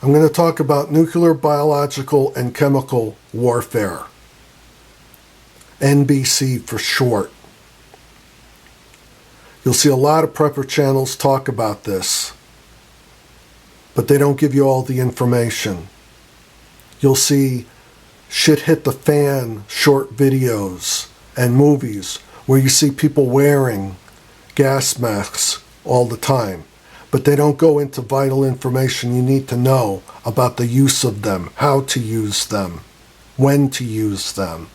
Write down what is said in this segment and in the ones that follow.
I'm going to talk about nuclear, biological, and chemical warfare. NBC for short. You'll see a lot of prepper channels talk about this, but they don't give you all the information. You'll see shit hit the fan short videos and movies where you see people wearing gas masks all the time, but they don't go into vital information you need to know about the use of them, how to use them, when to use them.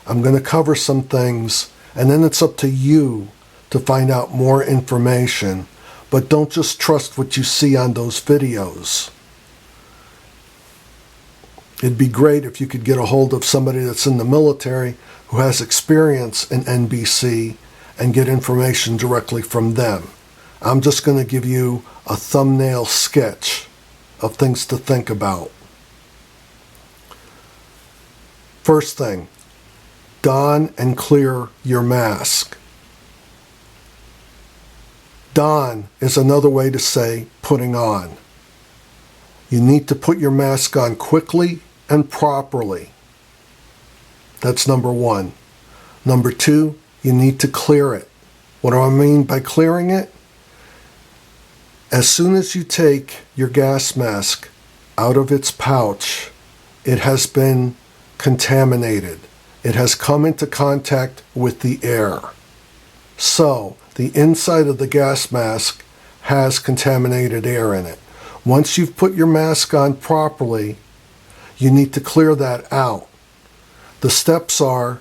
I'm going to cover some things, and then it's up to you to find out more information, but don't just trust what you see on those videos. It'd be great if you could get a hold of somebody that's in the military who has experience in NBC and get information directly from them. I'm just going to give you a thumbnail sketch of things to think about. First thing, don and clear your mask. Don is another way to say putting on. You need to put your mask on quickly and properly. That's number one. Number two, you need to clear it. What do I mean by clearing it? As soon as you take your gas mask out of its pouch, it has been contaminated. It has come into contact with the air. So, the inside of the gas mask has contaminated air in it. Once you've put your mask on properly, you need to clear that out. The steps are,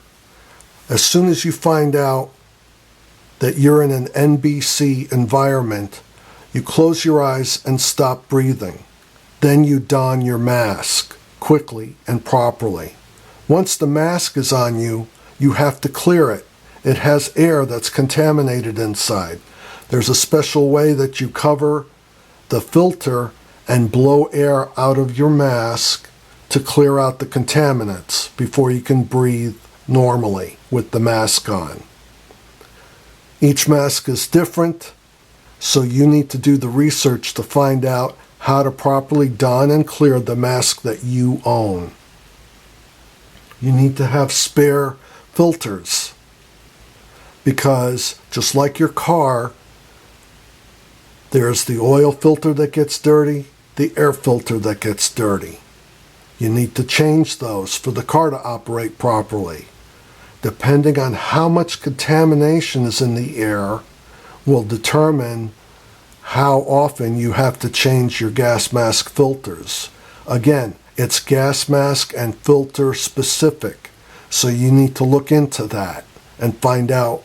as soon as you find out that you're in an NBC environment, you close your eyes and stop breathing. Then you don your mask quickly and properly. Once the mask is on you, you have to clear it. It has air that's contaminated inside. There's a special way that you cover the filter and blow air out of your mask to clear out the contaminants before you can breathe normally with the mask on. Each mask is different, so you need to do the research to find out how to properly don and clear the mask that you own. You need to have spare filters, because just like your car, there's the oil filter that gets dirty, the air filter that gets dirty. You need to change those for the car to operate properly. Depending on how much contamination is in the air will determine how often you have to change your gas mask filters. Again, it's gas mask and filter specific, so you need to look into that and find out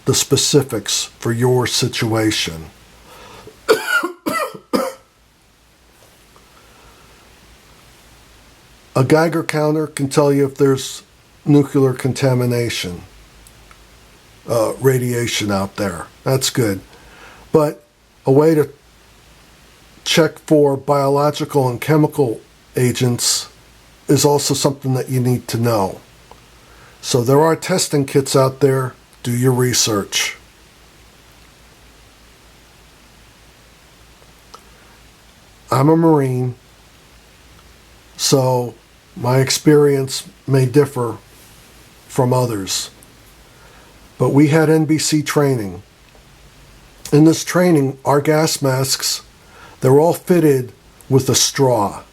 the specifics for your situation. A Geiger counter can tell you if there's nuclear contamination, radiation out there. That's good. But a way to check for biological and chemical agents is also something that you need to know. So there are testing kits out there. Do your research. I'm a Marine, so my experience may differ from others. But we had NBC training. In this training, our gas masks, they're all fitted with a straw.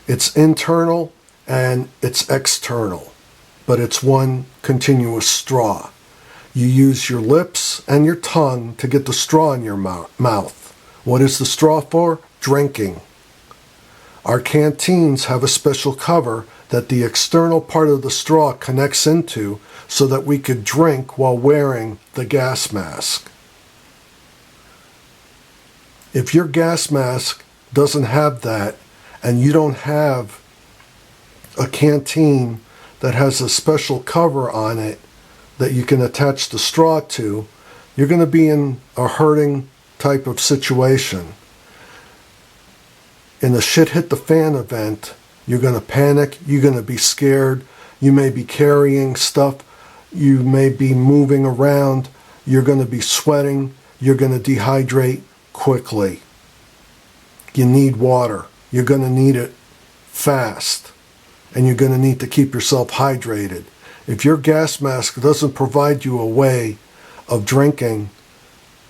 It's internal and it's external, but it's one continuous straw. You use your lips and your tongue to get the straw in your mouth. What is the straw for? Drinking. Our canteens have a special cover that the external part of the straw connects into so that we could drink while wearing the gas mask. If your gas mask doesn't have that, and you don't have a canteen that has a special cover on it that you can attach the straw to, you're going to be in a hurting type of situation. In a shit hit the fan event, you're going to panic, you're going to be scared, you may be carrying stuff, you may be moving around, you're going to be sweating, you're going to dehydrate quickly. you need water. You're going to need it fast. And you're going to need to keep yourself hydrated. If your gas mask doesn't provide you a way of drinking,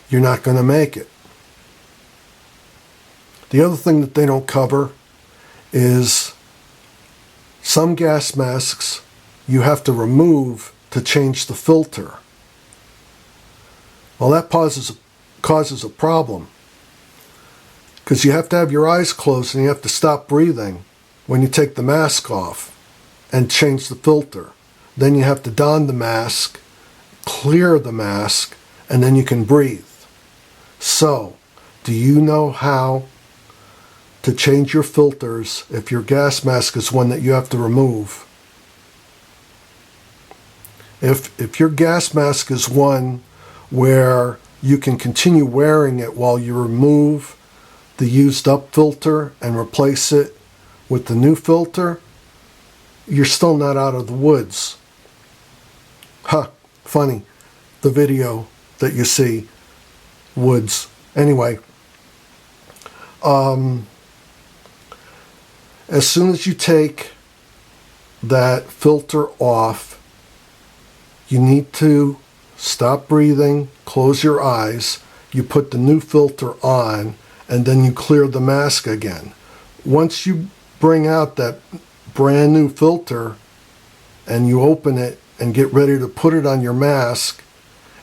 you're not going to make it. The other thing that they don't cover is some gas masks you have to remove to change the filter. Well, that causes a problem, because you have to have your eyes closed and you have to stop breathing when you take the mask off and change the filter. Then you have to don the mask, clear the mask, and then you can breathe. So, do you know how to change your filters if your gas mask is one that you have to remove? If your gas mask is one where you can continue wearing it while you remove the used up filter and replace it with the new filter, you're still not out of the woods. Funny, the video that you see, woods. Anyway, as soon as you take that filter off, you need to stop breathing, close your eyes, you put the new filter on, and then you clear the mask again. Once you bring out that brand new filter and you open it and get ready to put it on your mask,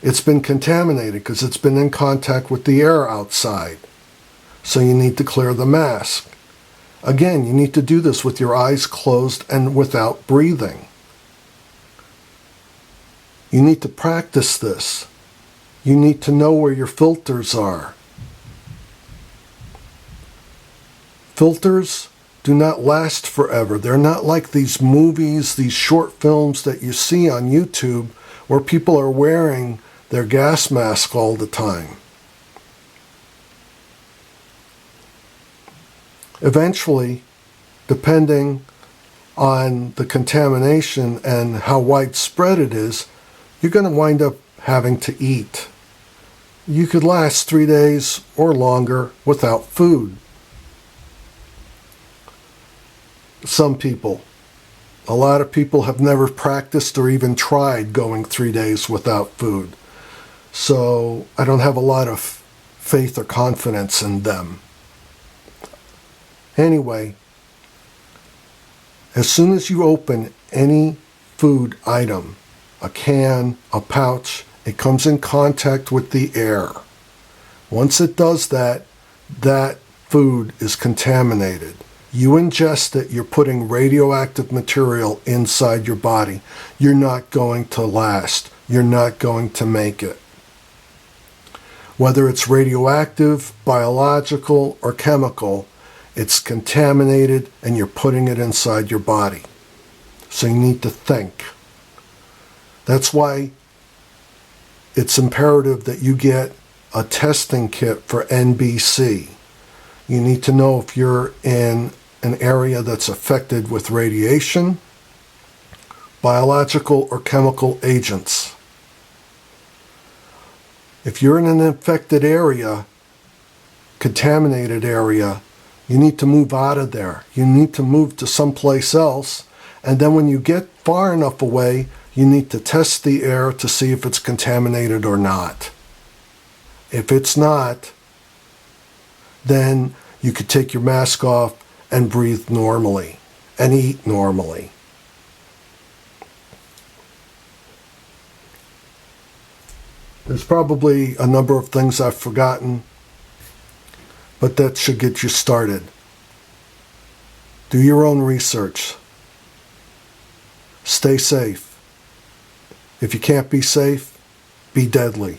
it's been contaminated because it's been in contact with the air outside. So you need to clear the mask. Again, you need to do this with your eyes closed and without breathing. You need to practice this. You need to know where your filters are. Filters do not last forever. They're not like these movies, these short films that you see on YouTube where people are wearing their gas mask all the time. Eventually, depending on the contamination and how widespread it is, you're going to wind up having to eat. You could last 3 days or longer without food. Some people, a lot of people have never practiced or even tried going 3 days without food. So I don't have a lot of faith or confidence in them. Anyway, as soon as you open any food item, a can, a pouch, it comes in contact with the air. Once it does that, that food is contaminated. You ingest it, you're putting radioactive material inside your body. You're not going to last. You're not going to make it. Whether it's radioactive, biological, or chemical, it's contaminated and you're putting it inside your body. So you need to think. That's why it's imperative that you get a testing kit for NBC. You need to know if you're in an area that's affected with radiation, biological or chemical agents. If you're in an infected area, contaminated area, you need to move out of there. You need to move to someplace else. And then when you get far enough away, you need to test the air to see if it's contaminated or not. If it's not, then you could take your mask off and breathe normally and eat normally. There's probably a number of things I've forgotten, but that should get you started. Do your own research. Stay safe. If you can't be safe, be deadly.